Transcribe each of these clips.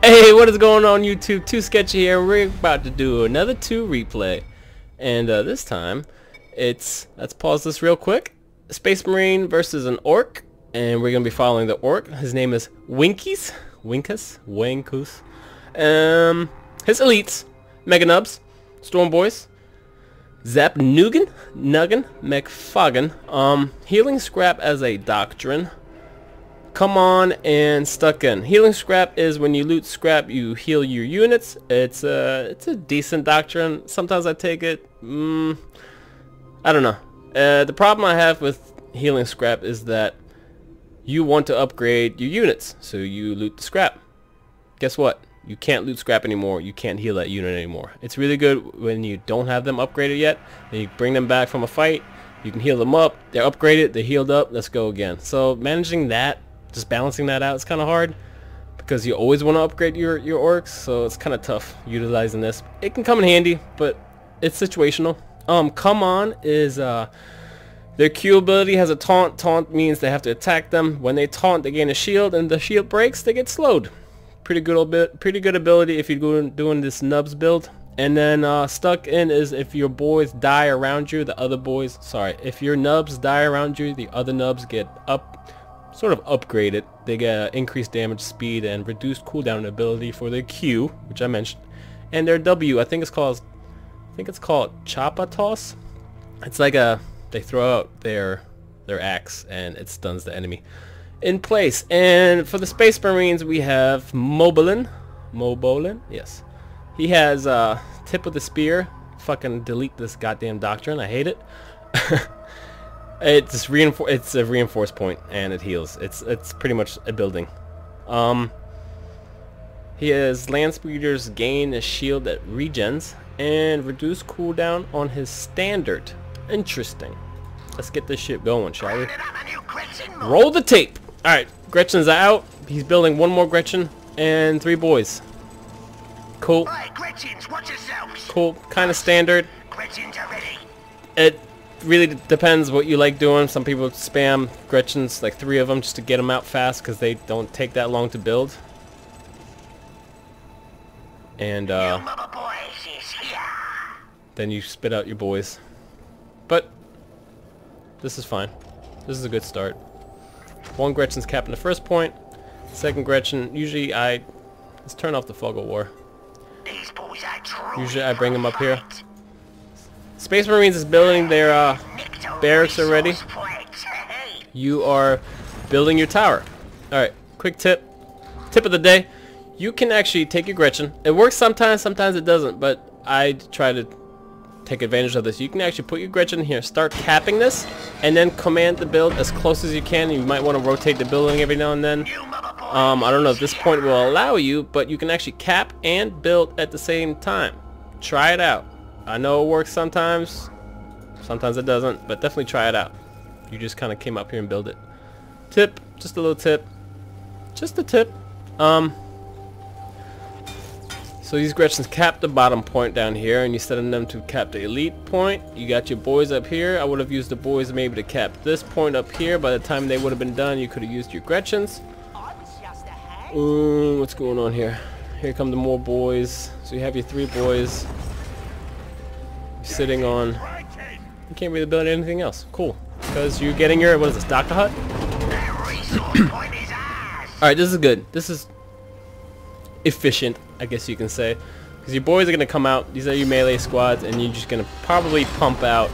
Hey, what is going on YouTube? Too Sketchy here. We're about to do another 2 replay. And this time, let's pause this real quick. Space Marine versus an Orc. And we're going to be following the Orc. His name is Winkus. His elites, Mega Nubs, Storm Boys, Zap Nugan, McFoggen, Healing Scrap as a Doctrine. Come on and stuck in. Healing Scrap is when you loot scrap, you heal your units. It's a decent doctrine. Sometimes I take it. I don't know. The problem I have with Healing Scrap is that you want to upgrade your units, so you loot the scrap. Guess what? You can't loot scrap anymore. You can't heal that unit anymore. It's really good when you don't have them upgraded yet. Then you bring them back from a fight. You can heal them up. They're upgraded. They're healed up. Let's go again. So managing that, just balancing that out is kind of hard because you always want to upgrade your orcs, so it's kind of tough utilizing this. It can come in handy, but it's situational. Come on is their Q ability has a taunt. Taunt means they have to attack them. When they taunt, they gain a shield, and the shield breaks, they get slowed. Pretty good ability if you're doing this nubs build. And then stuck in is if your boys die around you, if your nubs die around you, the other nubs get sort of upgraded. They get increased damage, speed, and reduced cooldown ability for their Q, which I mentioned, and their W. I think it's called Choppa Toss. It's like they throw out their axe and it stuns the enemy in place. And for the Space Marines, we have Mobolin. Yes, he has tip of the spear. Fucking delete this goddamn doctrine. I hate it. It's a reinforced point and it heals. It's pretty much a building. He has land speeders gain a shield that regens and reduce cooldown on his standard. Interesting. Let's get this shit going, shall we? Roll the tape. Alright, Gretchin's out. He's building one more Gretchin and 3 boys. Cool. Cool. Kind of standard. It really depends what you like doing. Some people spam Gretchins, like 3 of them, just to get them out fast because they don't take that long to build. And then you spit out your boys. But this is fine. This is a good start. 1 Gretchin's capping the first point. 2nd Gretchin, usually let's turn off the fog of war. Usually I bring them up here. Space Marines is building their barracks already. You are building your tower. Alright, quick tip of the day. You can actually take your Gretchin. It works sometimes it doesn't, but I try to take advantage of this. You can actually put your Gretchin here, start capping this, and then command the build as close as you can. You might want to rotate the building every now and then. I don't know if this point will allow you, but you can actually cap and build at the same time. Try it out. I know it works sometimes it doesn't, but definitely try it out. You just kind of came up here and build it. Tip, just a little tip. Just a tip. So these Gretchins cap the bottom point down here, and you set them to cap the elite point. You got your boys up here. I would have used the boys maybe to cap this point up here. By the time they would have been done, you could have used your Gretchins. What's going on here? Here come the more boys. So you have your 3 boys sitting on. You can't really build anything else. Cool. Because you're getting your, what is this, Dr. Hut? Alright, this is good. This is efficient, I guess you can say. Because your boys are going to come out. These are your melee squads. And you're just going to probably pump out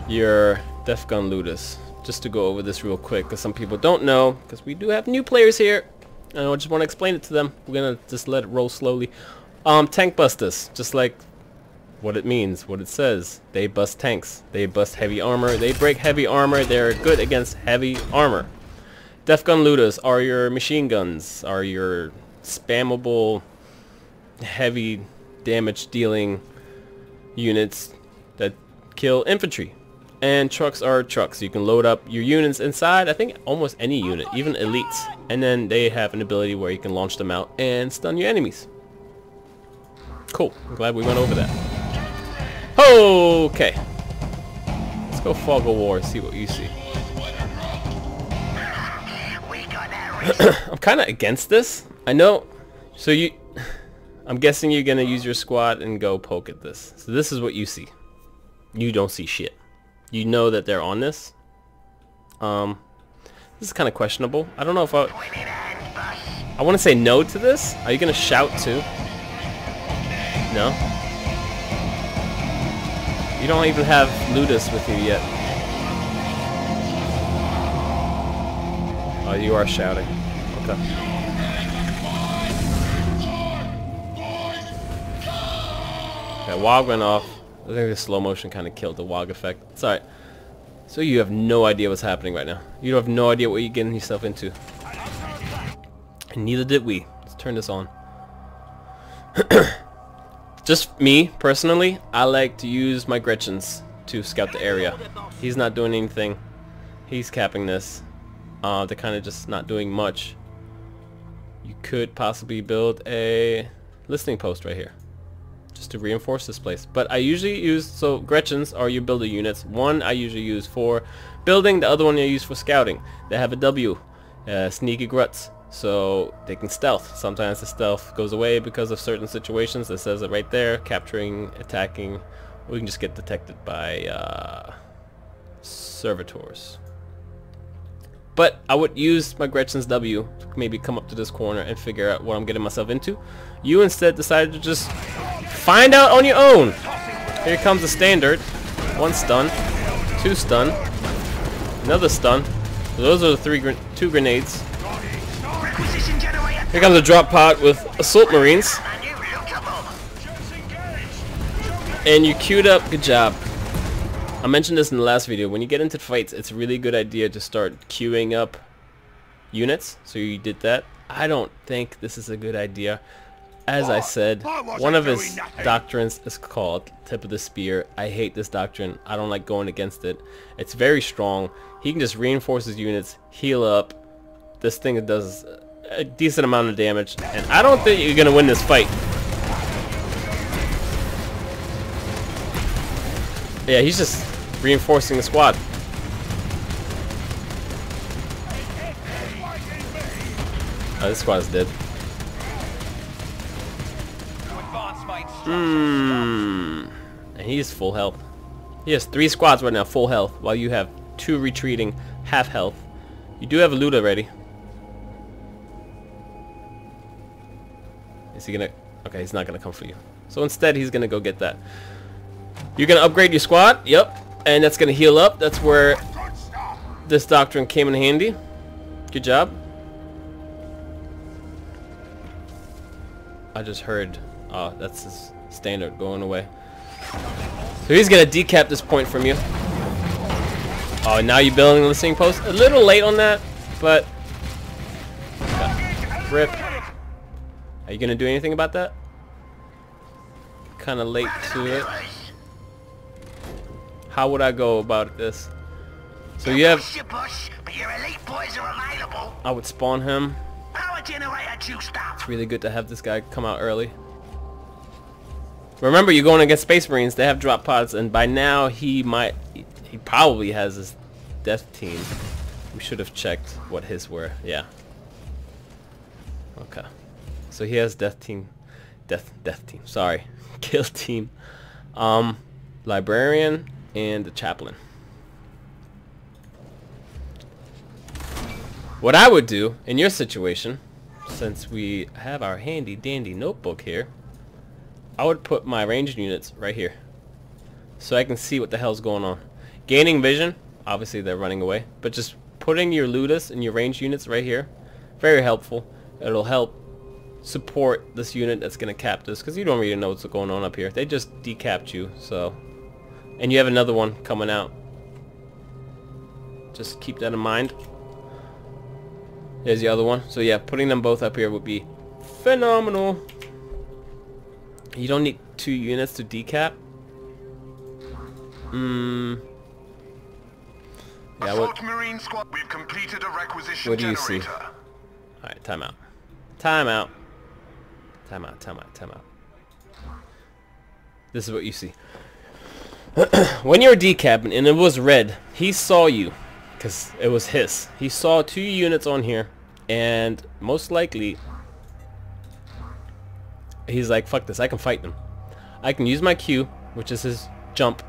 your Def Gun Looters. Just to go over this real quick. Because some people don't know. Because we do have new players here. And I just want to explain it to them. We're going to just let it roll slowly. Tank busters. Just like what it means, what it says. They bust tanks. They bust heavy armor. They break heavy armor. They're good against heavy armor. Def Gun Looters are your machine guns. Are your spammable heavy damage dealing units that kill infantry. And trucks are trucks. You can load up your units inside, I think almost any unit, even elites. And then they have an ability where you can launch them out and stun your enemies. Cool. I'm glad we went over that. Okay. Let's go Fog of War, see what you see. I'm kind of against this. I know. So I'm guessing you're gonna use your squad and go poke at this. So this is what you see. You don't see shit. You know that they're on this. This is kind of questionable. I don't know if I want to say no to this. Are you gonna shout too? No. You don't even have Ludus with you yet. Oh, you are shouting. Okay. Okay, Wog went off. I think the slow motion kind of killed the Wog effect. It's alright. So you have no idea what's happening right now. You have no idea what you're getting yourself into. And neither did we. Let's turn this on. Just me, personally, I like to use my Gretchins to scout the area. He's not doing anything. He's capping this. They're kind of just not doing much. You could possibly build a listening post right here, just to reinforce this place. But I usually use, so Gretchins are your builder units. One I usually use for building, the other one I use for scouting. They have a W, sneaky gruts, so they can stealth. Sometimes the stealth goes away because of certain situations. It says it right there, capturing, attacking. We can just get detected by servitors. But I would use my Gretchin's W to maybe come up to this corner and figure out what I'm getting myself into. You instead decided to just find out on your own. Here comes the standard. 1 stun, 2 stun, another stun. So those are the two grenades. Here comes a drop pod with assault marines. And you queued up. Good job. I mentioned this in the last video. When you get into fights, it's a really good idea to start queuing up units. So you did that. I don't think this is a good idea. As I said, one of his doctrines is called Tip of the Spear. I hate this doctrine. I don't like going against it. It's very strong. He can just reinforce his units, heal up. This thing does a decent amount of damage. And I don't think you're going to win this fight. Yeah, he's just reinforcing the squad. Oh, this squad is dead. And he's full health. He has 3 squads right now, full health, while you have 2 retreating, half health. You do have a loot already. Is he gonna... Okay, he's not gonna come for you. So instead, he's gonna go get that. You're gonna upgrade your squad. Yep. And that's gonna heal up. That's where this doctrine came in handy. Good job. I just heard... Oh, that's his standard going away. So he's gonna decap this point from you. Oh, now you're building a listening post. A little late on that, but... Rip. Are you gonna do anything about that? Kinda late to it. How would I go about this? So you have... I would spawn him. It's really good to have this guy come out early. Remember, you're going against Space Marines. They have drop pods, and by now he probably has his death team. We should have checked what his were. Yeah. Okay. So he has death team. Death team. Sorry. Kill team. Librarian and the chaplain. What I would do in your situation, since we have our handy dandy notebook here, I would put my ranged units right here so I can see what the hell's going on. Gaining vision, obviously they're running away, but just putting your Ludus and your ranged units right here, very helpful. It'll help support this unit that's going to cap this, because you don't really know what's going on up here. They just decapped you, so... And you have another one coming out. Just keep that in mind. There's the other one. So yeah, putting them both up here would be phenomenal. You don't need 2 units to decap. Yeah, what do you see? Alright, time out. Time out. Time out, time out, time out. This is what you see. When you're decapping, and it was red, he saw you. Because it was his. He saw 2 units on here. And most likely, he's like, fuck this, I can fight them. I can use my Q, which is his jump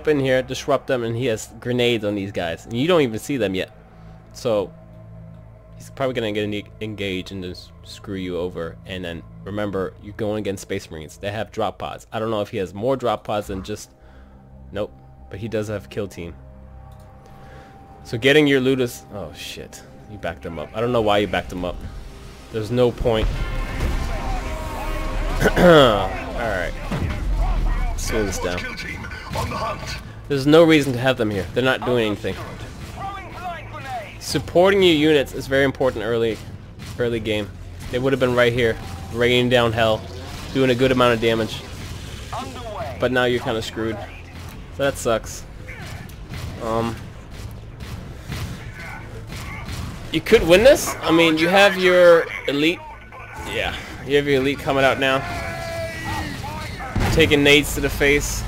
in here, disrupt them, and he has grenades on these guys. And you don't even see them yet. So, he's probably going to get engaged and just screw you over. And then, remember, you're going against Space Marines. They have drop pods. I don't know if he has more drop pods than just... Nope. But he does have kill team. So getting your loot is... Oh, shit. You backed him up. I don't know why you backed him up. There's no point. Alright. Slow this down. There's no reason to have them here. They're not doing anything. Supporting your units is very important early game. They would have been right here, raining down hell, doing a good amount of damage. But now you're kind of screwed. So that sucks. You could win this. I mean, you have your elite. Yeah, you have your elite coming out now. Taking nades to the face.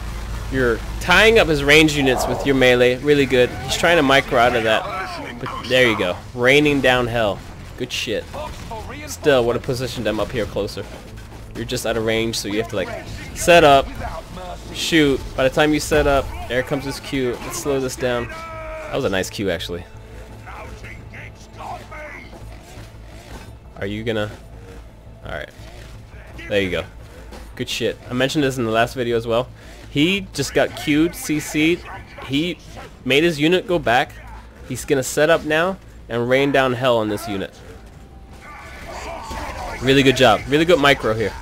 You're tying up his range units with your melee. Really good. He's trying to micro out of that. But there you go. Raining down hell. Good shit. Still would have positioned them up here closer. You're just out of range, so you have to like set up, shoot. By the time you set up, there comes this Q. Let's slow this down. That was a nice Q, actually. Are you gonna... Alright. There you go. Good shit. I mentioned this in the last video as well. He just got Q'd, CC'd. He made his unit go back. He's gonna set up now and rain down hell on this unit. Really good job. Really good micro here.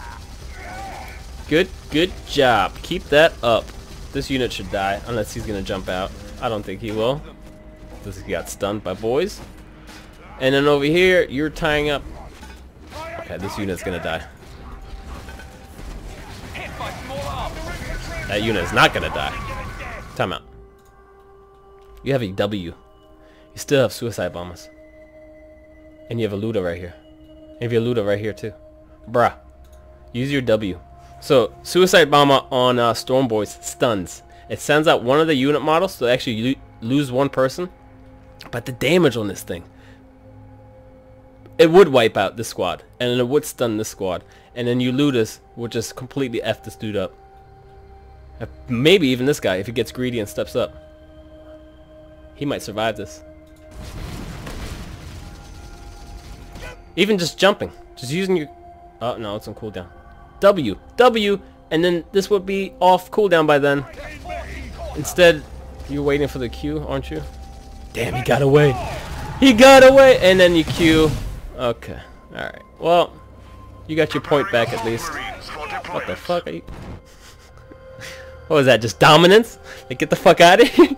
Good job. Keep that up. This unit should die unless he's gonna jump out. I don't think he will. Because he got stunned by boys. And then over here, you're tying up. Okay, this unit's gonna die. That unit is not gonna die. Time out. You have a W. You still have suicide bombers. And you have a looter right here. And you have a looter right here too. Bruh. Use your W. So, suicide bomber on Storm Boys stuns. It sends out one of the unit models, so actually you lose one person. But the damage on this thing, it would wipe out this squad, and then it would stun this squad, and then you looters would just completely F this dude up. Maybe even this guy, if he gets greedy and steps up. He might survive this. Even just jumping. Just using your... Oh, no, it's on cooldown. W. W, and then this would be off cooldown by then. Instead, you're waiting for the Q, aren't you? Damn, he got away. He got away! And then you Q. Okay. Alright. Well, you got your point back at least. What the fuck are you... What was that? Just dominance? Like, get the fuck out of here?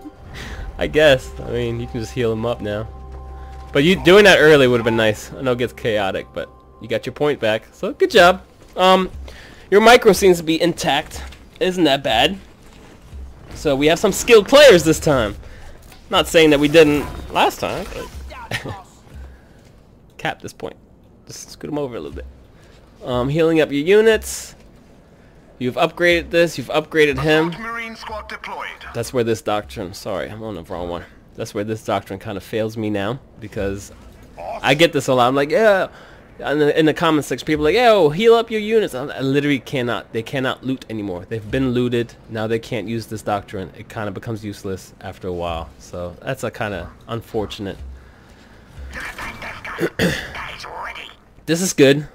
I guess. I mean, you can just heal him up now. But you doing that early would have been nice. I know it gets chaotic, but you got your point back. So, good job. Your micro seems to be intact. Isn't that bad? So, we have some skilled players this time. Not saying that we didn't last time, but... Cap this point. Just scoot him over a little bit. Healing up your units. You've upgraded this. You've upgraded him. That's where this doctrine... Sorry, I'm on the wrong one. That's where this doctrine kind of fails me now. Because I get this a lot. I'm like, yeah... In the comment section, people are like, yo, heal up your units. I literally cannot. They cannot loot anymore. They've been looted. Now they can't use this doctrine. It kind of becomes useless after a while. So that's a kind of unfortunate. This is good.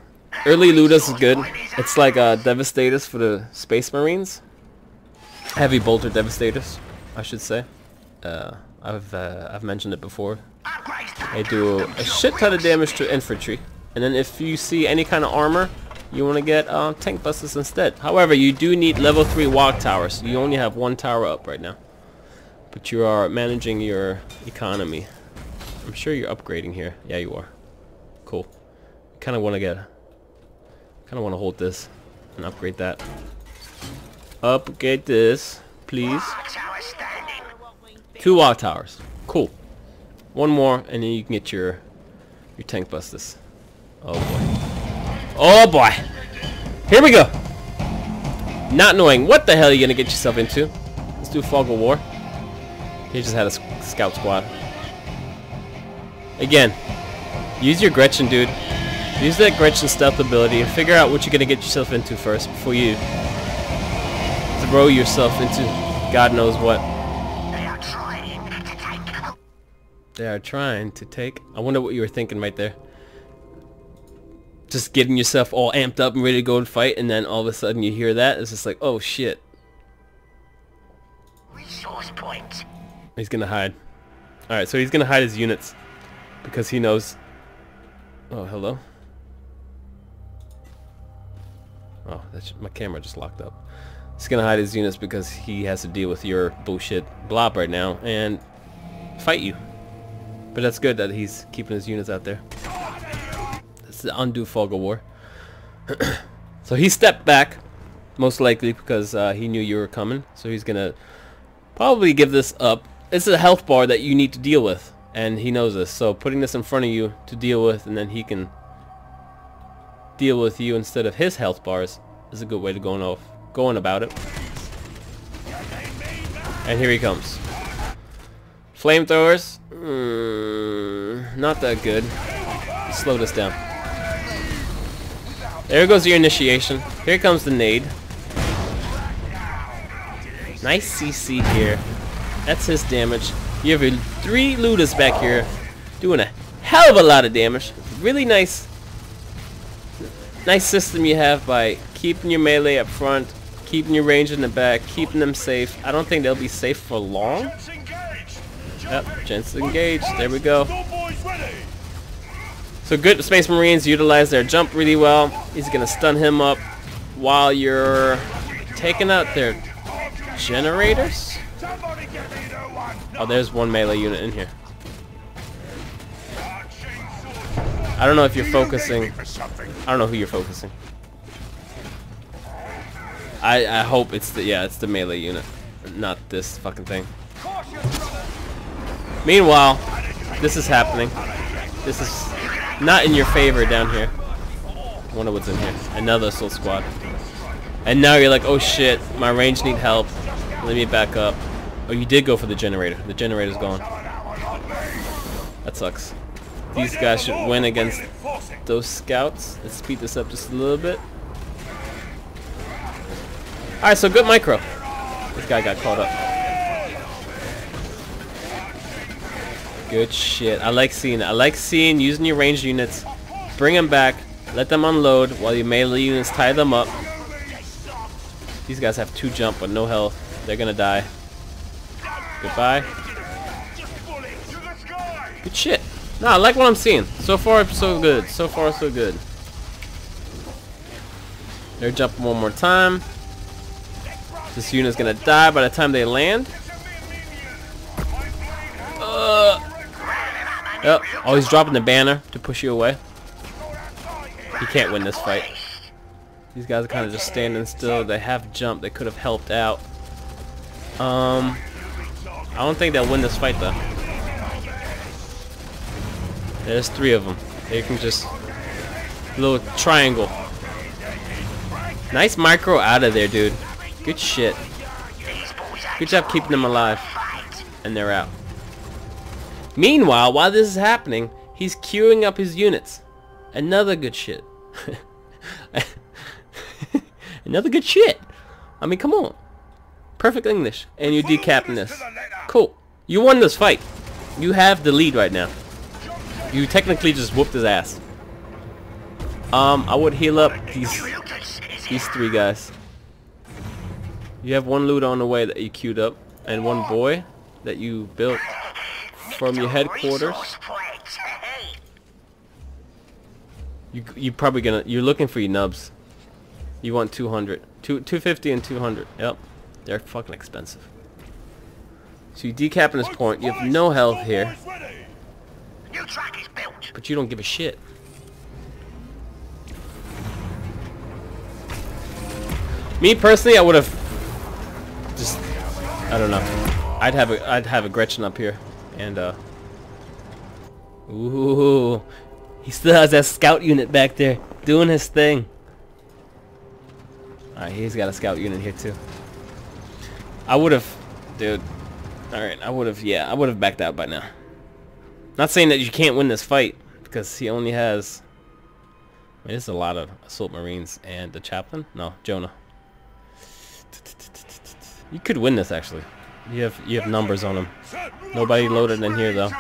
Early looters is good. It's like Devastators for the Space Marines. Heavy bolter Devastators, I should say. I've mentioned it before. They do a shit ton of damage to infantry. And then if you see any kind of armor, you want to get tank busters instead. However, you do need level 3 walk towers. You only have 1 tower up right now. But you are managing your economy. I'm sure you're upgrading here. Yeah, you are. Cool. Kind of want to hold this and upgrade that. Upgrade this, please. 2 walk towers. Cool. 1 more, and then you can get your tank busters. Oh boy. Oh boy. Here we go. Not knowing what the hell you're gonna get yourself into. Let's do Fog of War. He just had a scout squad. Again, Use your Gretchen, dude. Use that Gretchen stealth ability and figure out what you're gonna get yourself into first before you throw yourself into God knows what. They are trying to take. They are trying to take. I wonder what you were thinking right there. Just getting yourself all amped up and ready to go and fight, and then all of a sudden you hear that. It's just like, oh shit. Resource point. He's gonna hide. Alright, so he's gonna hide his units because he knows. Oh, hello. Oh, that's my camera just locked up. He's gonna hide his units because he has to deal with your bullshit blob right now and fight you. But that's good that he's keeping his units out there. That's the undue fog of war. So he stepped back, most likely because he knew you were coming. So he's gonna probably give this up. It's a health bar that you need to deal with, and he knows this. So putting this in front of you to deal with, and then he can deal with you instead of his health bars, is a good way to going about it. And here he comes. Flamethrowers, not that good. Slow this down. There goes your initiation. Here comes the nade. Nice CC here. That's his damage. You have your 3 looters back here doing a hell of a lot of damage. Really nice system you have by keeping your melee up front, keeping your range in the back, keeping them safe. I don't think they'll be safe for long. Yep, gents engaged. There we go. So good Space Marines utilize their jump really well. He's gonna stun him up while you're taking out their generators. Oh, there's one melee unit in here. I don't know if you're focusing. I don't know who you're focusing. I hope it's the melee unit, not this fucking thing. Meanwhile, this is happening. This is not in your favor down here. I wonder what's in here. Another assault squad. And now you're like, oh shit, my range need help. Let me back up. Oh, you did go for the generator. The generator's gone. That sucks. These guys should win against those scouts. Let's speed this up just a little bit. Alright, so good micro. This guy got caught up. Good shit. I like seeing it. I like seeing using your ranged units. Bring them back. Let them unload while your melee units tie them up. These guys have 2 jump but no health. They're gonna die. Goodbye. Good shit. No, I like what I'm seeing. So far, so good. So far, so good. They're jumping one more time. This unit's gonna die by the time they land. Yep. Oh, he's dropping the banner to push you away. He can't win this fight. These guys are kind of just standing still. They have jump. They could have helped out. I don't think they'll win this fight though. There's 3 of them. They can just little triangle. Nice micro out of there, dude. Good shit. Good job keeping them alive. And they're out. Meanwhile, while this is happening, he's queuing up his units. Another good shit. Another good shit. I mean, come on. Perfect English. And you're decapping this. Cool. You won this fight. You have the lead right now. You technically just whooped his ass. I would heal up these 3 guys. You have 1 loot on the way that you queued up, and 1 boy that you built from your headquarters. You're looking for your nubs. You want 200, 250 and 200. Yep, they're fucking expensive. So you decapping this point. You have no health here, but you don't give a shit. Me personally, I would have just, I don't know. I'd have a Gretchen up here, and ooh, he still has that scout unit back there doing his thing. All right, he's got a scout unit here too. I would have, dude. All right, I would have backed out by now. Not saying that you can't win this fight, because he only has... I mean, there's a lot of assault marines and the chaplain. No, Jonah. You could win this actually. You have numbers on him. Nobody loaded in here though.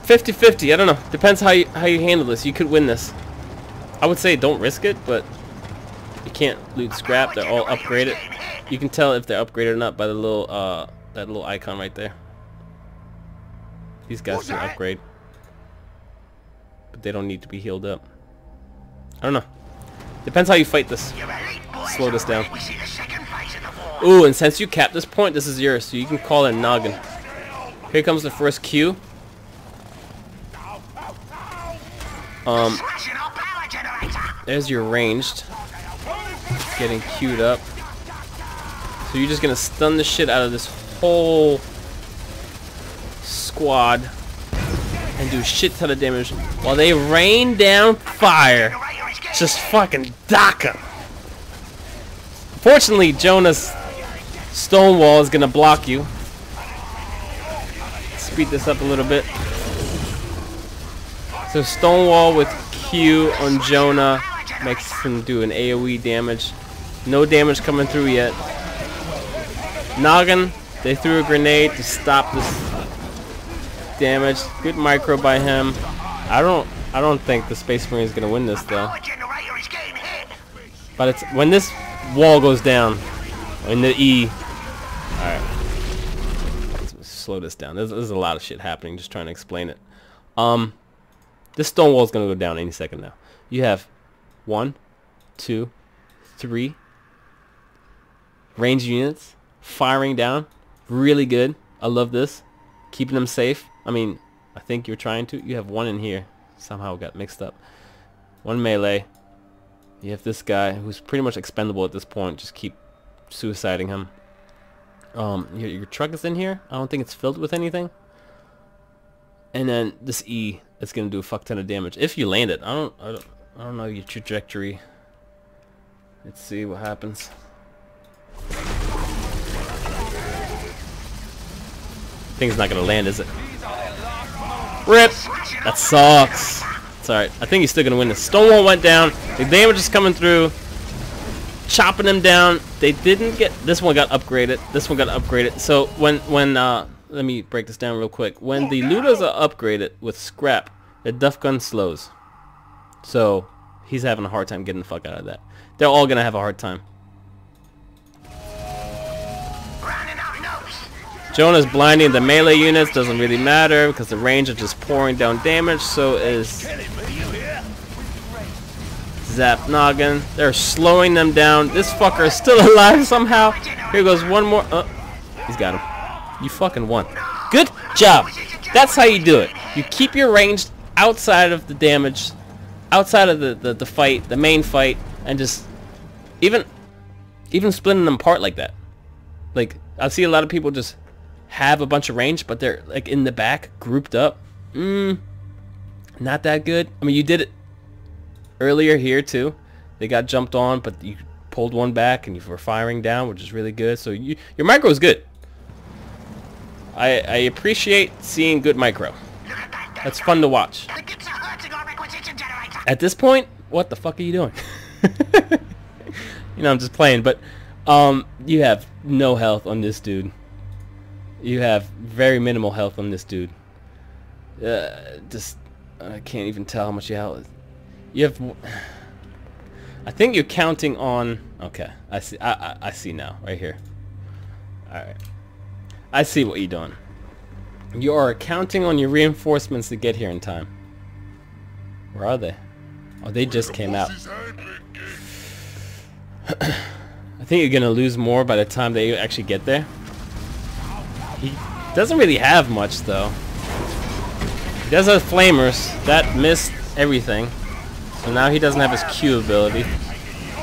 50-50. I don't know. Depends how you handle this. You could win this. I would say don't risk it, but you can't loot scrap. They're all upgraded. You can tell if they're upgraded or not by the little that little icon right there. These guys can upgrade, but they don't need to be healed up. I don't know. Depends how you fight this. Slow this down. Ooh, and since you capped this point, this is yours, so you can call it noggin. Here comes the first Q. There's your ranged. Getting queued up. So you're just gonna stun the shit out of this whole squad and do a shit ton of damage while they rain down fire. Just fucking dock 'em. Fortunately, Jonah's stone wall is gonna block you. Speed this up a little bit. So stone wall with Q on Jonah makes him do an AoE damage. No damage coming through yet. Noggin, they threw a grenade to stop this damage. Good micro by him. I don't think the Space Marine is gonna win this though. But it's when this wall goes down in the E. All right, let's slow this down. There's a lot of shit happening. Just trying to explain it. This stone wall is gonna go down any second now. You have 1, 2, 3 range units firing down. Really good. I love this. Keeping them safe. I mean, I think you're trying to. You have one in here. Somehow got mixed up. One melee. You have this guy who's pretty much expendable at this point. Just keep suiciding him. Your truck is in here. I don't think it's filled with anything. And then this E is gonna do a fuck ton of damage if you land it. I don't know your trajectory. Let's see what happens. Thing's not gonna land, is it? RIP! That sucks. It's alright. I think he's still gonna win this. Stonewall went down. The damage is coming through. Chopping him down. They didn't get... This one got upgraded. This one got upgraded. So when let me break this down real quick. When the looters are upgraded with scrap, the duff gun slows. So he's having a hard time getting the fuck out of that. They're all gonna have a hard time. Jonah's blinding the melee units, doesn't really matter because the range are just pouring down damage. So is Zap Noggin. They're slowing them down. This fucker is still alive somehow. Here goes one more. He's got him. You fucking won. Good job. That's how you do it. You keep your range outside of the damage, outside of the fight, the main fight, and just even splitting them apart like that. Like I see a lot of people just have a bunch of range, but they're like in the back, grouped up. Not that good. I mean, you did it earlier here too. They got jumped on, but you pulled one back and you were firing down, which is really good. So your micro is good. I appreciate seeing good micro. That's fun to watch. At this point, what the fuck are you doing? You know, I'm just playing, but you have no health on this dude. You have very minimal health on this dude. I can't even tell how much your health is. You have... I think you're counting on... Okay, I see. I see now, right here. Alright. I see what you're doing. You are counting on your reinforcements to get here in time. Where are they? Oh, they just came out. I think you're gonna lose more by the time they actually get there. He doesn't really have much though. He does have flamers. That missed everything. So now he doesn't have his Q ability.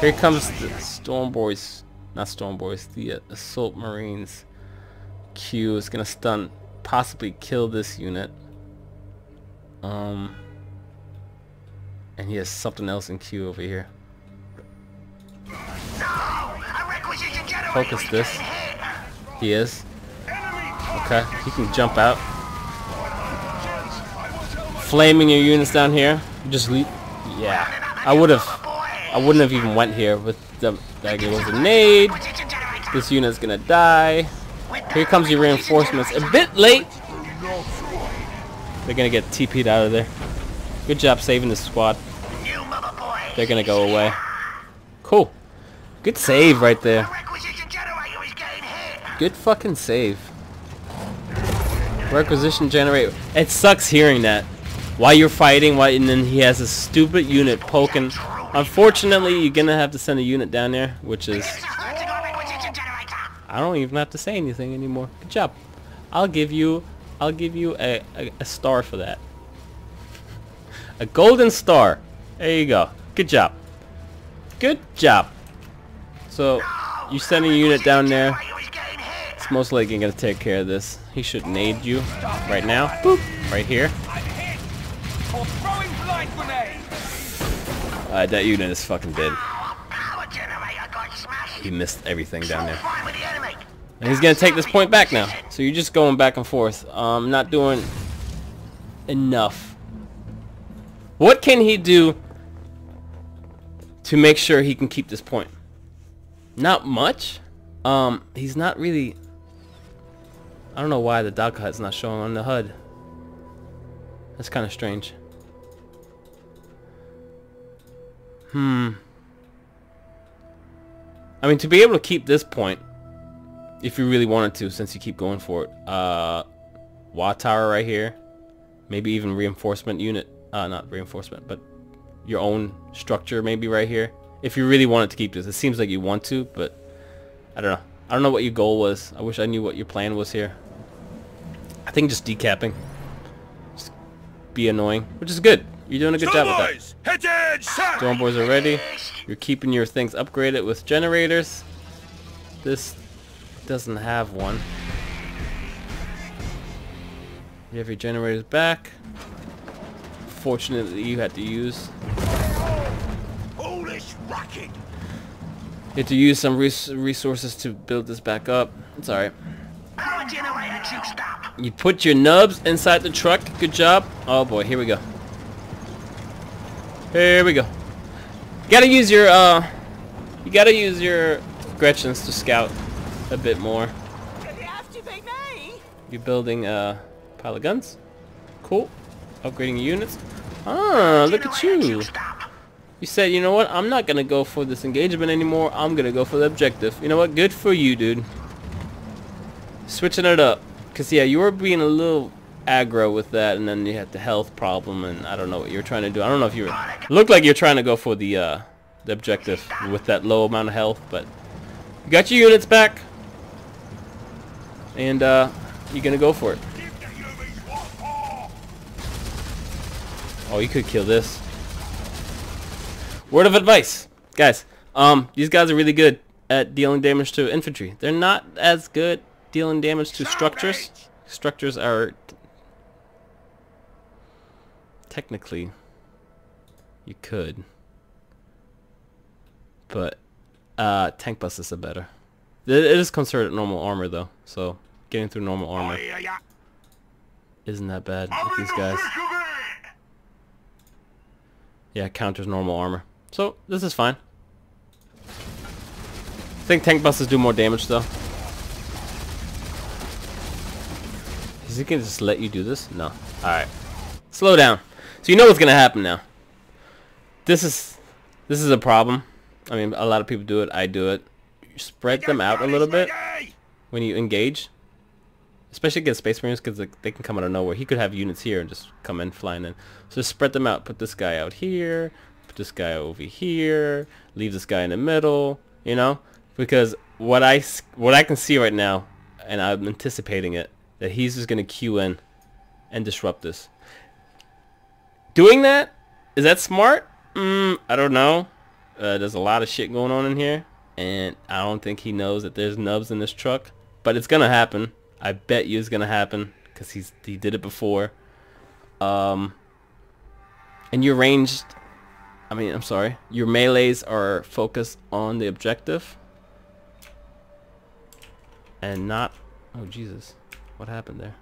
Here comes the Storm Boys. Not Storm Boys, the Assault Marines. Q is gonna stun, possibly kill this unit. And he has something else in Q over here. Focus this. He is. Okay, you can jump out. Flaming your units down here. You just leave. Yeah, I wouldn't have even went here with the. That was a nade. This unit's gonna die. Here comes your reinforcements. A bit late. They're gonna get TP'd out of there. Good job saving the squad. They're gonna go away. Cool. Good save right there. Good fucking save. Requisition generator. It sucks hearing that. While you're fighting, and then he has a stupid unit poking. Unfortunately, you're gonna have to send a unit down there, which is... I don't even have to say anything anymore. Good job. I'll give you a star for that. A golden star. There you go. Good job. Good job. So, you send a unit down there. It's most likely going to take care of this. He should nade you right now. Boop. Right here. That unit is fucking dead. He missed everything down there. And he's going to take this point back now. So you're just going back and forth. Not doing enough. What can he do to make sure he can keep this point? Not much. He's not really... I don't know why the dog hut's not showing on the HUD. That's kind of strange. I mean, to be able to keep this point, if you really wanted to, since you keep going for it, Watt Tower right here, maybe even reinforcement unit, not reinforcement, but your own structure maybe right here, if you really wanted to keep this. It seems like you want to, but I don't know. I don't know what your goal was. I wish I knew what your plan was here. I think just decapping. Just be annoying, which is good. You're doing a good job with that. Storm boys are ready. You're keeping your things upgraded with generators. This doesn't have one. You have your generators back. Fortunately, you had to use... You had to use some resources to build this back up. It's alright. You put your nubs inside the truck. Good job. Oh boy, here we go. Here we go. You gotta use your Gretchins to scout a bit more. You're building a pile of guns. Cool. Upgrading your units. Ah, look at you. You said, you know what? I'm not gonna go for this engagement anymore. I'm gonna go for the objective. You know what? Good for you, dude. Switching it up. Cause yeah, you were being a little aggro with that, and then you had the health problem, and I don't know what you were trying to do. I don't know if you were... Looked like you're trying to go for the objective with that low amount of health, but you got your units back, and you're gonna go for it. Oh, you could kill this. Word of advice, guys. These guys are really good at dealing damage to infantry. They're not as good dealing damage to structures. Structures are technically you could, but tank buses are better. It is considered normal armor though, so getting through normal armor isn't that bad with these guys. Yeah, counters normal armor, so this is fine. I think tank buses do more damage though. Is he gonna just let you do this? No. Alright. Slow down. So you know what's gonna happen now. This is a problem. I mean, a lot of people do it. I do it. You spread them out a little bit when you engage. Especially against Space Marines, because they can come out of nowhere. He could have units here and just come in flying in. So just spread them out. Put this guy out here. Put this guy over here. Leave this guy in the middle. You know? Because what I can see right now, and I'm anticipating it, that he's just going to queue in and disrupt this. Doing that? Is that smart? I don't know. There's a lot of shit going on in here, and I don't think he knows that there's nubs in this truck. But it's going to happen. I bet you it's going to happen, because he did it before. And your ranged... I mean, I'm sorry. Your melees are focused on the objective. And not... Oh, Jesus. What happened there?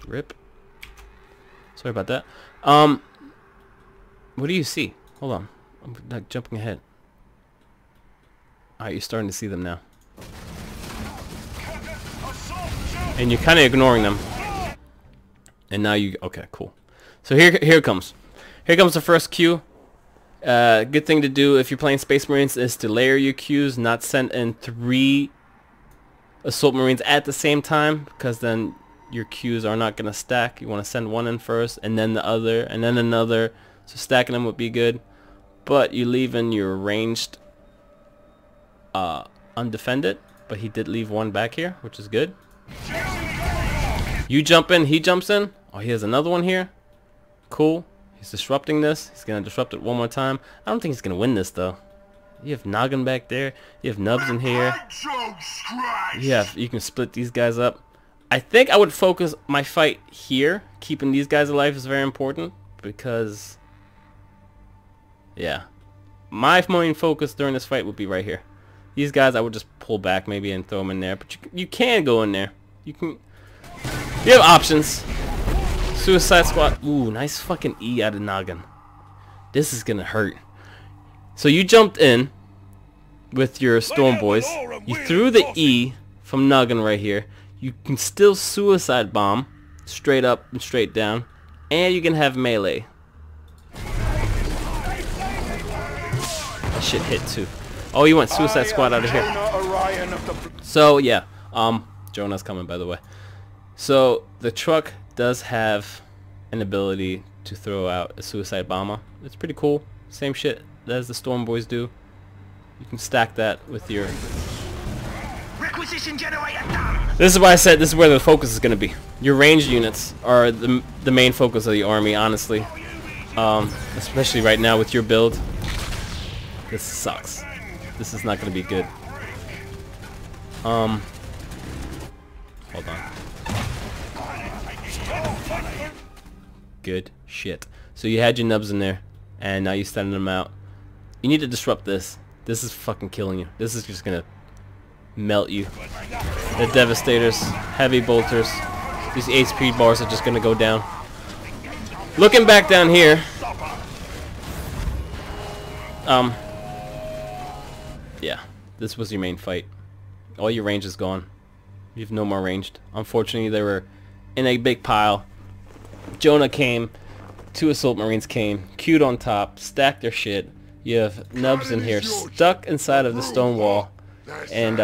Rip. Sorry about that. What do you see? Hold on. I'm like jumping ahead. Alright, you're starting to see them now. And you're kind of ignoring them. And now you... Okay, cool. So here it comes. Here comes the first queue. Good thing to do if you're playing Space Marines is to layer your queues, not send in 3 Assault Marines at the same time, because then your queues are not going to stack. You want to send one in first, and then the other, and then another. So stacking them would be good. But you leave in your ranged undefended. But he did leave one back here, which is good. You jump in, he jumps in. Oh, he has another one here. Cool. He's disrupting this. He's going to disrupt it one more time. I don't think he's going to win this, though. You have Noggin back there. You have Nubs in here. You can split these guys up. I think I would focus my fight here. Keeping these guys alive is very important. Because... yeah. My main focus during this fight would be right here. These guys I would just pull back maybe and throw them in there. But you can go in there. You have options. Suicide Squad. Ooh, nice fucking E out of Noggin. This is gonna hurt. So you jumped in with your Storm Boys. You threw the E from Noggin right here. You can still suicide bomb straight up and straight down. And you can have melee. That shit hit too. Oh, you went Suicide Squad out of here. So yeah, Jonah's coming, by the way. So the truck does have an ability to throw out a suicide bomber. It's pretty cool. Same shit as the Storm Boys do. You can stack that with your... Requisition generator done. This is why I said this is where the focus is going to be. Your ranged units are the main focus of the army, honestly. Especially right now with your build. This sucks. This is not going to be good. Hold on. Good shit. So you had your Nubs in there, and now you're sending them out. You need to disrupt this. This is fucking killing you. This is just going to melt you. The Devastators, Heavy Bolters, these HP bars are just going to go down. Looking back down here, yeah, this was your main fight. All your range is gone. You have no more ranged. Unfortunately, they were in a big pile. Jonah came, 2 Assault Marines came, queued on top, stacked their shit. You have Nubs in here, stuck inside of the stone wall, and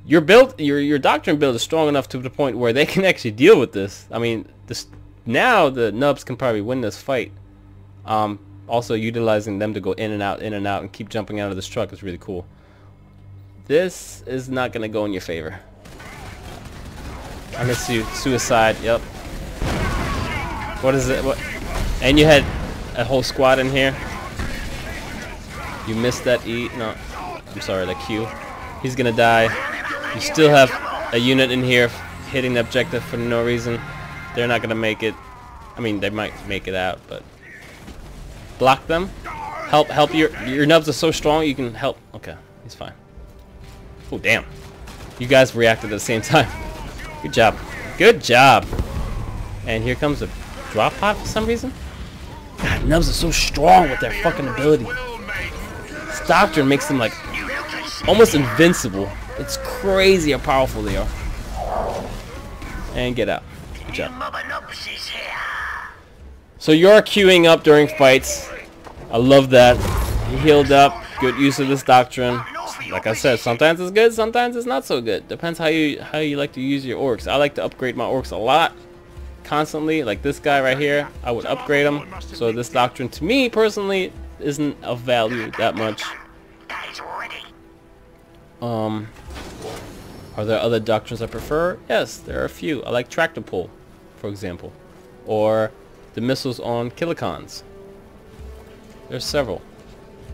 your build, your Doctrine build is strong enough to the point where they can actually deal with this. I mean, now the Nubs can probably win this fight. Also, utilizing them to go in and out, and keep jumping out of this truck is really cool. This is not going to go in your favor. I miss you. Suicide, yep. What is it? What? And you had a whole squad in here. You missed that E. No, I'm sorry, that Q. He's going to die. You still have a unit in here hitting the objective for no reason. They're not going to make it. I mean, they might make it out, but... block them. Help your Nubs are so strong you can help. Okay, he's fine. Oh damn. You guys reacted at the same time. Good job. Good job. And here comes a drop pod for some reason. God, Nubs are so strong with their fucking ability. This Doctrine makes them like almost invincible. It's crazy how powerful they are. And get out. Good job. So you're queuing up during fights. I love that. He healed up. Good use of this Doctrine. Like I said, sometimes it's good, sometimes it's not so good. Depends how you like to use your orcs. I like to upgrade my orcs a lot, constantly. Like this guy right here, I would upgrade him. So this Doctrine, to me personally, isn't of value that much. Are there other Doctrines I prefer? Yes, there are a few. I like Tractor Pull, for example, or the missiles on Kilicons. There's several.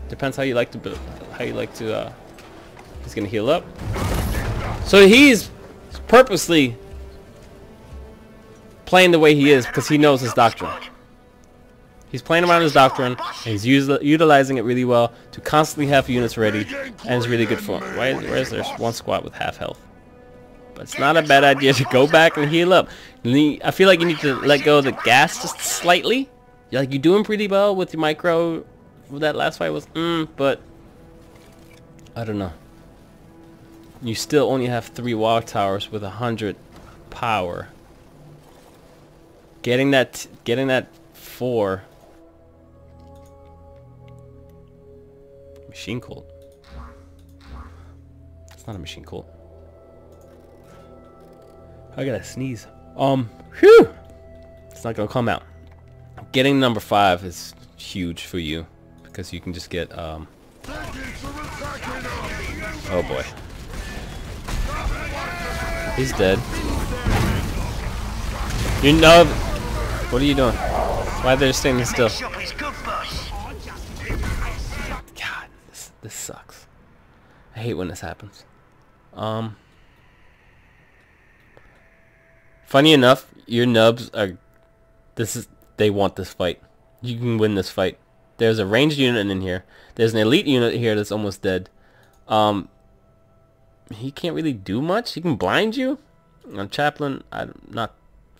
Depends how you like to build. How you like to. He's gonna heal up. So he's purposely playing the way he is because he knows his Doctrine. He's playing around his doctrine, and he's utilizing it really well to constantly have units ready, and it's really good for him. Why is there one squad with half health? But it's not a bad idea to go back and heal up. I feel like you need to let go of the gas just slightly. Like, you're doing pretty well with your micro. That last fight was, but I don't know. You still only have 3 wall towers with 100 power. Getting that 4 machine colt. It's not a machine colt. I gotta sneeze. Whew! It's not gonna come out. Getting number 5 is huge for you because you can just get oh boy. He's dead. You know, what are you doing? Why are they standing still? God, this sucks. I hate when this happens. Funny enough, your nubs are. They want this fight. You can win this fight. There's a ranged unit in here. There's an elite unit here that's almost dead. He can't really do much. He can blind you. Chaplain, I'm not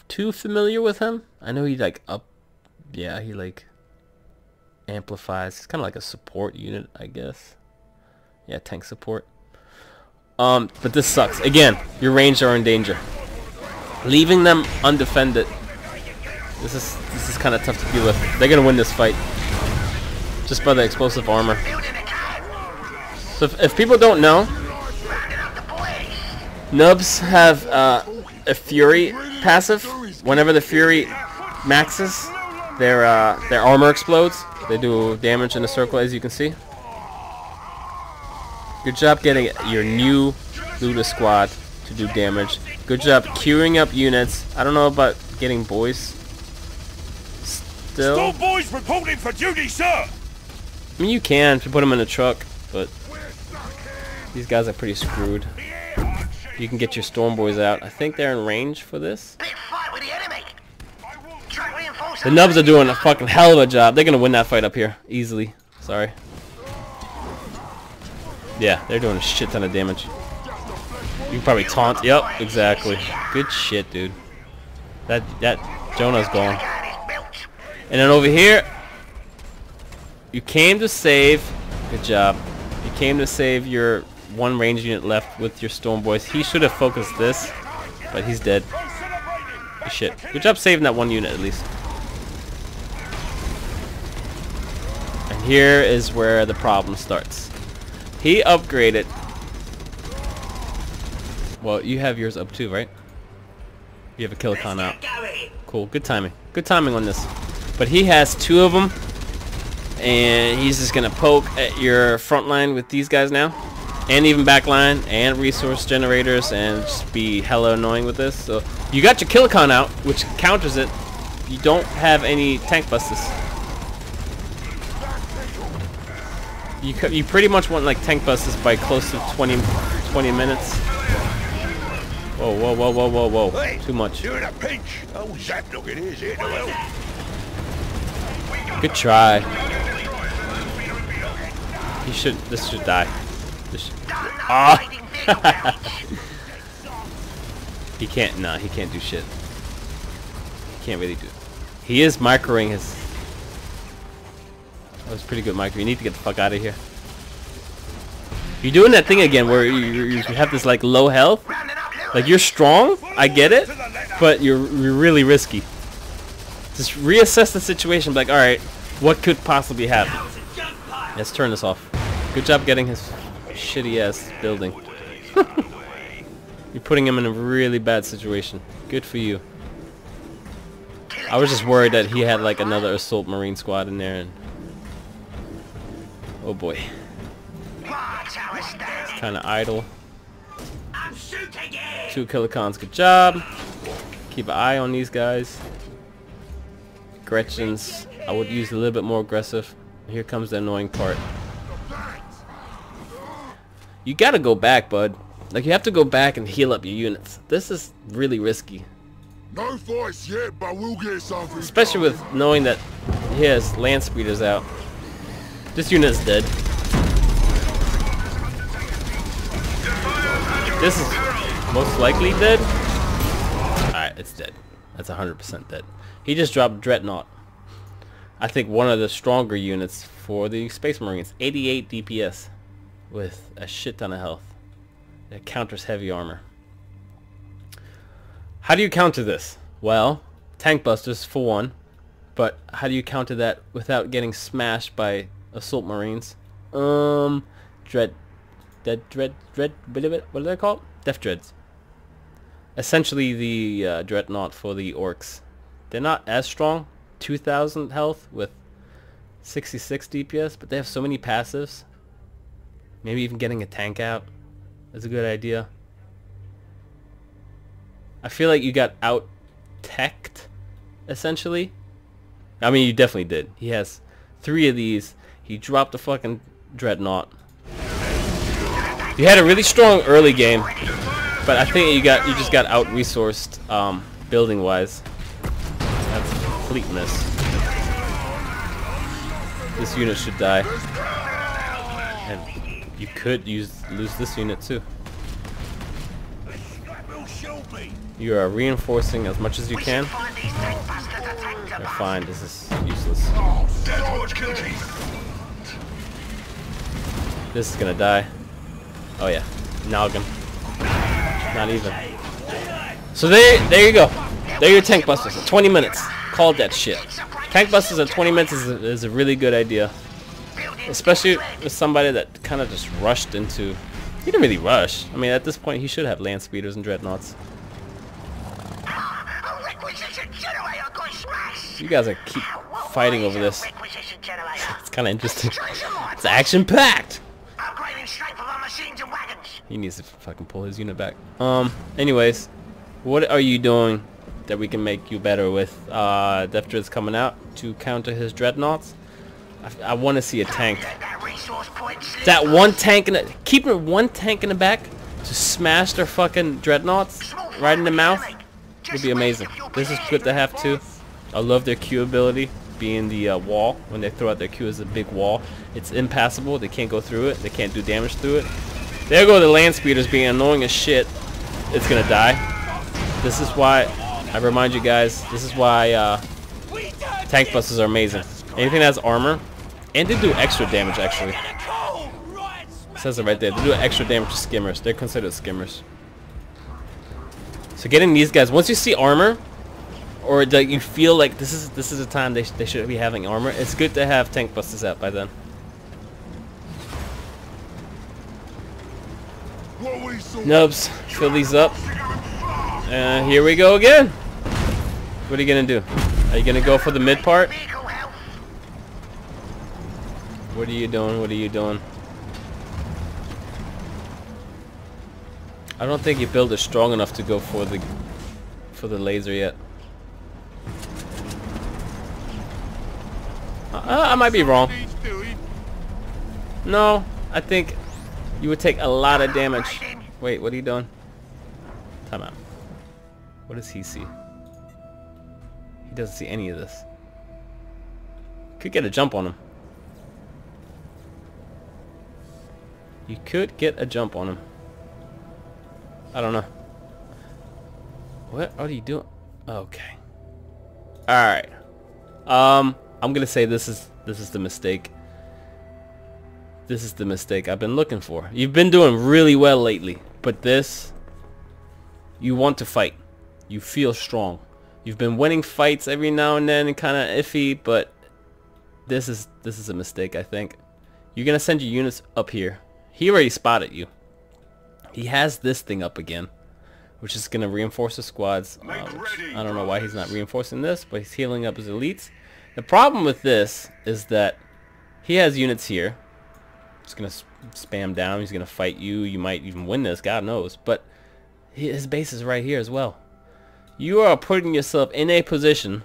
too familiar with him. I know he like he like amplifies. It's kind of like a support unit, I guess. Yeah, tank support. But this sucks. Again, your ranged are in danger. Leaving them undefended. This is kind of tough to deal with. They're gonna win this fight just by the explosive armor. So if people don't know, nubs have a Fury passive. Whenever the Fury maxes, their armor explodes. They do damage in a circle, as you can see. Good job getting your new Luda squad to do damage. Good job queuing up units. I don't know about getting boys. Still. Storm boys reporting for duty, sir. I mean, you can if you put them in a truck, but these guys are pretty screwed. You can get your storm boys out. I think they're in range for this. The nubs are doing a fucking hell of a job. They're gonna win that fight up here easily. Sorry. Yeah, they're doing a shit ton of damage. You can probably taunt. Yep, exactly. Good shit, dude. That Jonah's gone. And then over here, you came to save. Good job. You came to save your one range unit left with your storm boys. He should have focused this, but he's dead. Shit. Good job saving that one unit at least. And here is where the problem starts. He upgraded. Well, you have yours up too, right? You have a kiloton out. Cool. Good timing. Good timing on this. But he has 2 of them, and he's just gonna poke at your front line with these guys now, and even back line, and resource generators, and just be hella annoying with this. So you got your kiloton out, which counters it. You don't have any tank busters. You pretty much want like tank busters by close to 20 minutes. Whoa, whoa, whoa, whoa, whoa, whoa! Hey, too much. You're in a pinch. Oh, Zap, look at his here to help. Good try. This should die. Ah! He can't. Nah, he can't do shit. He can't really do it. He is microing his. That was pretty good micro. You need to get the fuck out of here. You're doing that thing again where you have this like low health. Like you're strong, I get it, but you're really risky. Just reassess the situation. Like, all right, what could possibly happen? Let's turn this off. Good job getting his shitty ass building. You're putting him in a really bad situation. Good for you. I was just worried that he had like another assault marine squad in there, and oh boy, it's kind of idle. 2 kilocons, good job. Keep an eye on these guys. Gretchins, I would use a little bit more aggressive. Here comes the annoying part. You gotta go back, bud. Like, you have to go back and heal up your units. This is really risky. No voice yet, but we'll get something. Especially with knowing that he has land speeders out. This unit is dead. This is most likely dead. Alright, it's dead. That's 100% dead. He just dropped Dreadnought. I think one of the stronger units for the Space Marines. 88 DPS with a shit ton of health. It counters heavy armor. How do you counter this? Well, tank busters for one. But how do you counter that without getting smashed by assault marines? What are they called? Death Dreads. Essentially the Dreadnought for the orcs. They're not as strong. 2,000 health with 66 DPS, but they have so many passives. Maybe even getting a tank out is a good idea. I feel like you got out-teched, essentially. I mean, you definitely did. He has 3 of these. He dropped a fucking Dreadnought. You had a really strong early game, but I think you just got out-resourced building-wise. That's a complete miss. This unit should die. And you could lose this unit too. You are reinforcing as much as you can. You're fine, this is useless. This is gonna die. Oh yeah, Noggin. Not even. So there you go. There are your tank busters at 20 minutes. Called that shit. Tank busters at 20 minutes is a really good idea. Especially with somebody that kind of just rushed into... He didn't really rush. I mean, at this point, he should have land speeders and dreadnoughts. You guys are keep fighting over this. It's kind of interesting. It's action-packed! He needs to fucking pull his unit back. Anyways, what are you doing that we can make you better with? Death Dread's coming out to counter his dreadnoughts. I want to see a tank. That one tank in the... Keeping one tank in the back to smash their fucking dreadnoughts right in the mouth would be amazing. This is good to have too. I love their Q ability, being the wall. When they throw out their Q as a big wall, it's impassable. They can't go through it. They can't do damage through it. There go the land speeders being annoying as shit. It's gonna die. This is why I remind you guys. This is why tank busters are amazing. Anything that has armor, and they do extra damage actually. It says it right there. They do extra damage to skimmers. They're considered skimmers. So getting these guys, once you see armor, or that you feel like this is the time they should be having armor, it's good to have tank busters out by then. Nubs, fill these up. Here we go again. What are you gonna do? Are you gonna go for the mid part? What are you doing? What are you doing? I don't think your build is strong enough to go for the laser yet. I might be wrong. No, I think you would take a lot of damage. Wait, what are you doing? Time out. What does he see? He doesn't see any of this. Could get a jump on him. You could get a jump on him. I don't know. What are you doing? Okay. Alright. I'm gonna say this is the mistake. This is the mistake I've been looking for. You've been doing really well lately, but this, you want to fight. You feel strong. You've been winning fights every now and then and kind of iffy, but this is a mistake, I think. You're gonna send your units up here. He already spotted you. He has this thing up again, which is gonna reinforce the squads. I don't know why he's not reinforcing this, but he's healing up his elites. The problem with this is that he has units here. He's gonna spam down. He's gonna fight you. You might even win this, God knows. But his base is right here as well. You are putting yourself in a position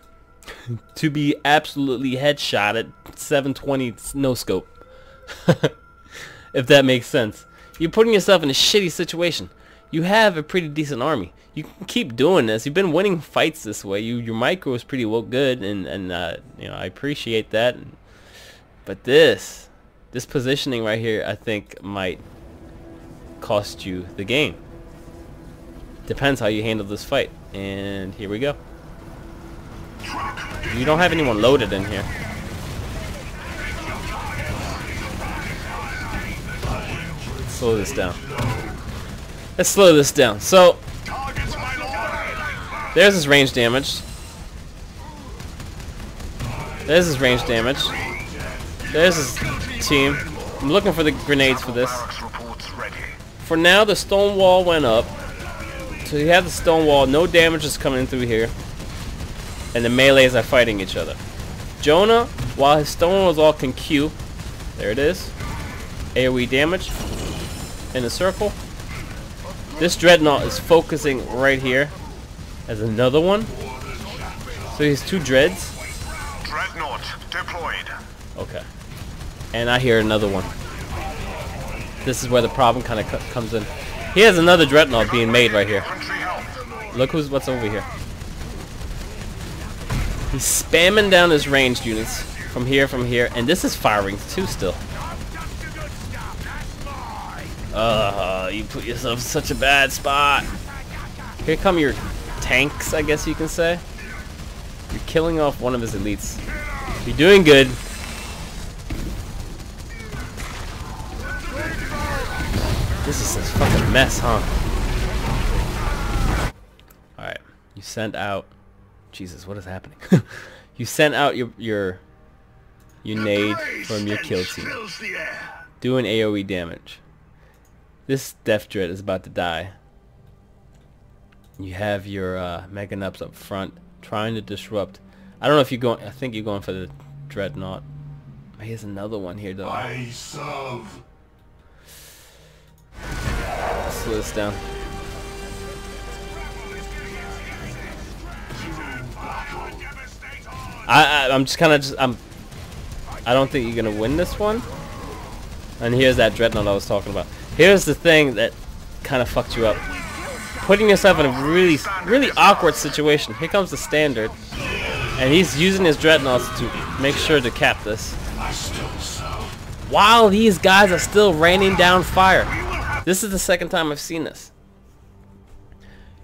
to be absolutely headshot at 720 no scope. If that makes sense. You're putting yourself in a shitty situation. you have a pretty decent army. You can keep doing this. You've been winning fights this way. Your micro is pretty well good, and you know, I appreciate that. But this positioning right here, I think might cost you the game. Depends how you handle this fight. And here we go. You don't have anyone loaded in here. Slow this down. Let's slow this down. So there's his range damage. There's his range damage. There's his team. I'm looking for the grenades for this. For now, the stone wall went up. So you have the stone wall. No damage is coming through here. And the melees are fighting each other. Jonah, while his stone wall is all can Q. There it is. AoE damage. In a circle. This dreadnought is focusing right here. As another one. So he has 2 dreads. Dreadnought deployed. Okay. And I hear another one. This is where the problem kind of comes in. He has another dreadnought being made right here. Look what's over here. He's spamming down his ranged units from here, and this is firing too still. You put yourself in such a bad spot. Here come your tanks, I guess you can say. You're killing off one of his elites. You're doing good. This is a fucking mess, huh? Alright. You sent out... Jesus, what is happening? You sent out your nade from your kill team. Doing AoE damage. This Death Dread is about to die. You have your Mega Nups up front trying to disrupt. I don't know if you're going... I think you're going for the Dreadnought. Here's another one here, though. I serve. Slow this down. I'm just kind of I don't think you're gonna win this one. And here's that dreadnought I was talking about. Here's the thing that kind of fucked you up. Putting yourself in a really awkward situation. Here comes the standard, and he's using his dreadnoughts to make sure to cap this. While these guys are still raining down fire. This is the second time I've seen this.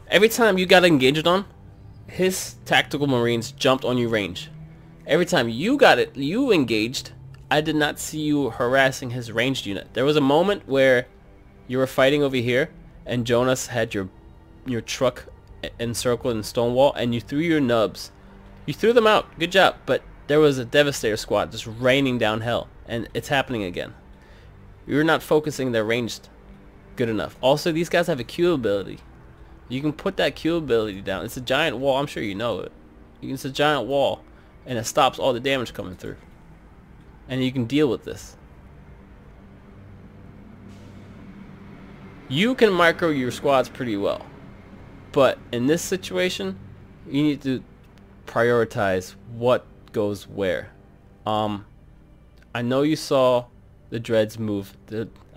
Every time you got engaged on, his tactical marines jumped on your range. Every time you engaged, I did not see you harassing his ranged unit. There was a moment where you were fighting over here, and Jonas had your truck encircled in Stonewall, and you threw your nubs. You threw them out. Good job. But there was a Devastator squad just raining down hell, and it's happening again. You're not focusing their ranged good enough. Also, these guys have a Q ability. You can put that Q ability down. It's a giant wall. I'm sure you know it. It's a giant wall, and it stops all the damage coming through. And you can deal with this. You can micro your squads pretty well, but in this situation, you need to prioritize what goes where. I know you saw the dreads move.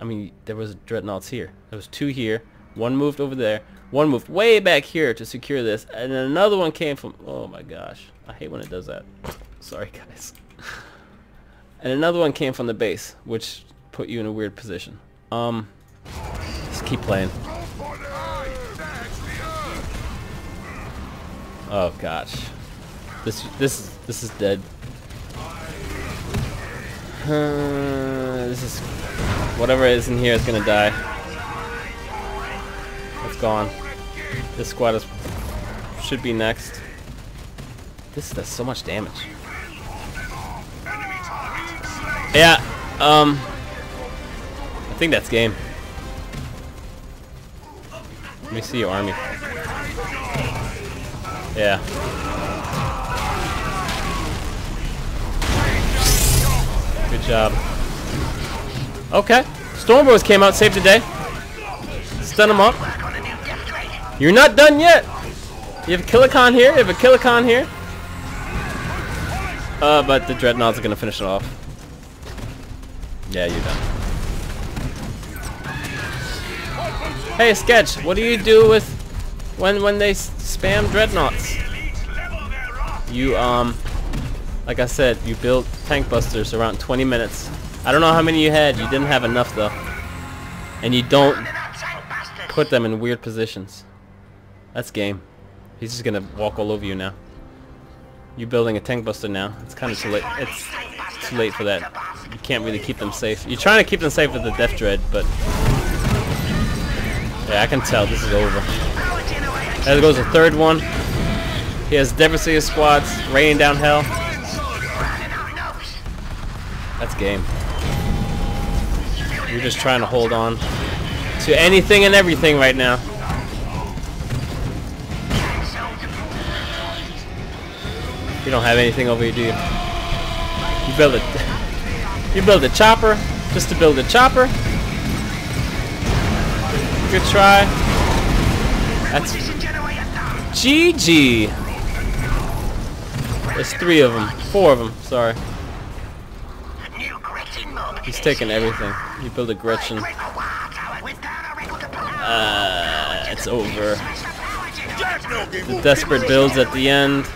I mean, there was dreadnoughts here. There was 2 here. One moved over there. One moved way back here to secure this, and then another one came from... Oh my gosh, I hate when it does that. Sorry, guys. And another one came from the base, which put you in a weird position. Just keep playing. Oh gosh, this is dead. This is whatever is in here is gonna die. It's gone. This squad should be next. This does so much damage. Yeah, I think that's game. Let me see your army. Yeah. Good job. Okay. Stormbows came out, saved the day. Stun them up. You're not done yet. You have a Killicon here. You have a Killicon here. But the Dreadnoughts are gonna finish it off. Yeah, you're done. Hey, Sketch, what do you do with when they spam dreadnoughts? You like I said, you built tank busters around 20 minutes. I don't know how many you had. You didn't have enough though, and you don't put them in weird positions. That's game. He's just gonna walk all over you now. You're building a tank buster now. It's kind of too late. It's too late for that. You can't really keep them safe. You're trying to keep them safe with the Death Dread, but yeah, I can tell this is over. There goes the third one. He has devastator squads raining down hell. That's game. You're just trying to hold on to anything and everything right now. You don't have anything over here, do you? You build it. You build a chopper just to build a chopper. Good try. That's GG. There's 3 of them, 4 of them. Sorry. He's taking everything. You build a Gretchen. It's over. The desperate builds at the end.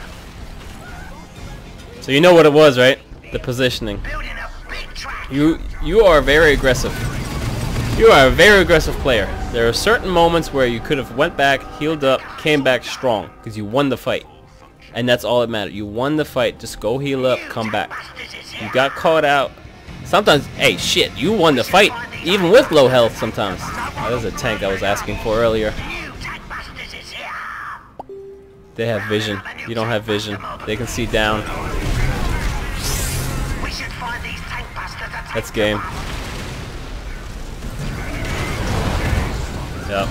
So you know what it was, right? The positioning. You are very aggressive. You are a very aggressive player. There are certain moments where you could have went back, healed up, came back strong because you won the fight. And that's all that mattered. You won the fight. Just go heal up, come back. You got caught out. Sometimes, hey, shit, you won the fight even with low health sometimes. That was a tank I was asking for earlier. They have vision. You don't have vision. They can see down. That's game. Yep.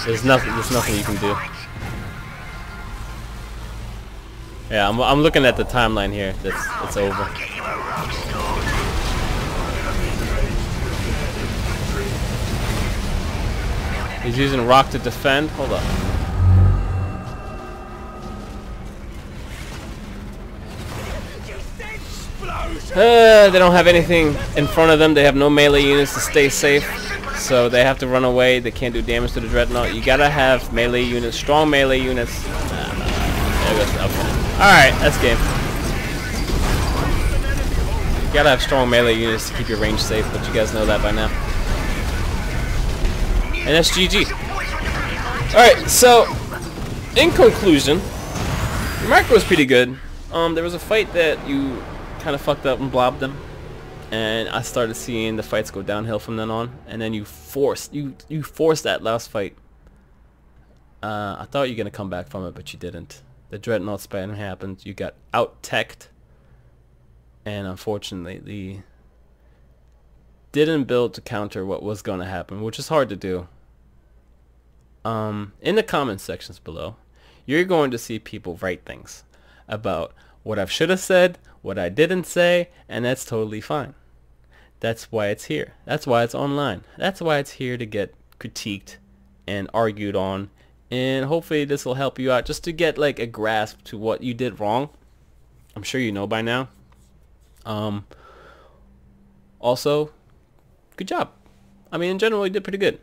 There's nothing you can do. Yeah, I'm looking at the timeline here. It's over. He's using rock to defend. Hold up. They don't have anything in front of them. They have no melee units to stay safe, so they have to run away. They can't do damage to the dreadnought. You gotta have melee units, strong melee units. Alright, that's game. You gotta have strong melee units to keep your range safe, but you guys know that by now. And that's GG. Alright, so in conclusion, the macro was pretty good. There was a fight that you kind of fucked up and blobbed them, and I started seeing the fights go downhill from then on, and then you forced that last fight. I thought you were gonna come back from it, but you didn't. The dreadnought spam happened. You got out-teched, and unfortunately didn't build to counter what was gonna happen, which is hard to do. In the comment sections below, you're going to see people write things about what I should have said, what I didn't say, and that's totally fine. That's why it's here. That's why it's online. That's why it's here to get critiqued and argued on, and hopefully this will help you out just to get like a grasp to what you did wrong. I'm sure you know by now. Also, good job. I mean, in general, you did pretty good.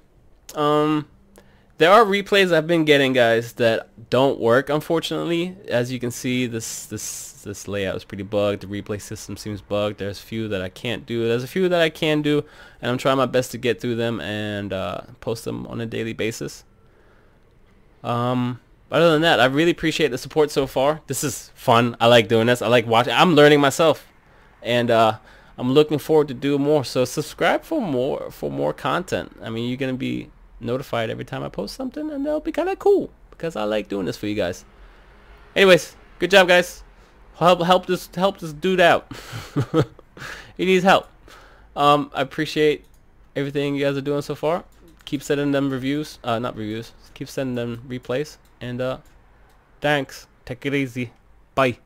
There are replays I've been getting, guys, that don't work, unfortunately. As you can see, this layout is pretty bugged. The replay system seems bugged. There's a few that I can't do. There's a few that I can do, and I'm trying my best to get through them and post them on a daily basis. Other than that, I really appreciate the support so far. This is fun. I like doing this. I like watching. I'm learning myself, and I'm looking forward to do more. So subscribe for more content. I mean, you're gonna be notified every time I post something, and that'll be kind of cool because I like doing this for you guys. Anyways, good job, guys. Help this dude out. He needs help. I appreciate everything you guys are doing so far. Keep sending them reviews, not reviews. Keep sending them replays, and thanks. Take it easy. Bye.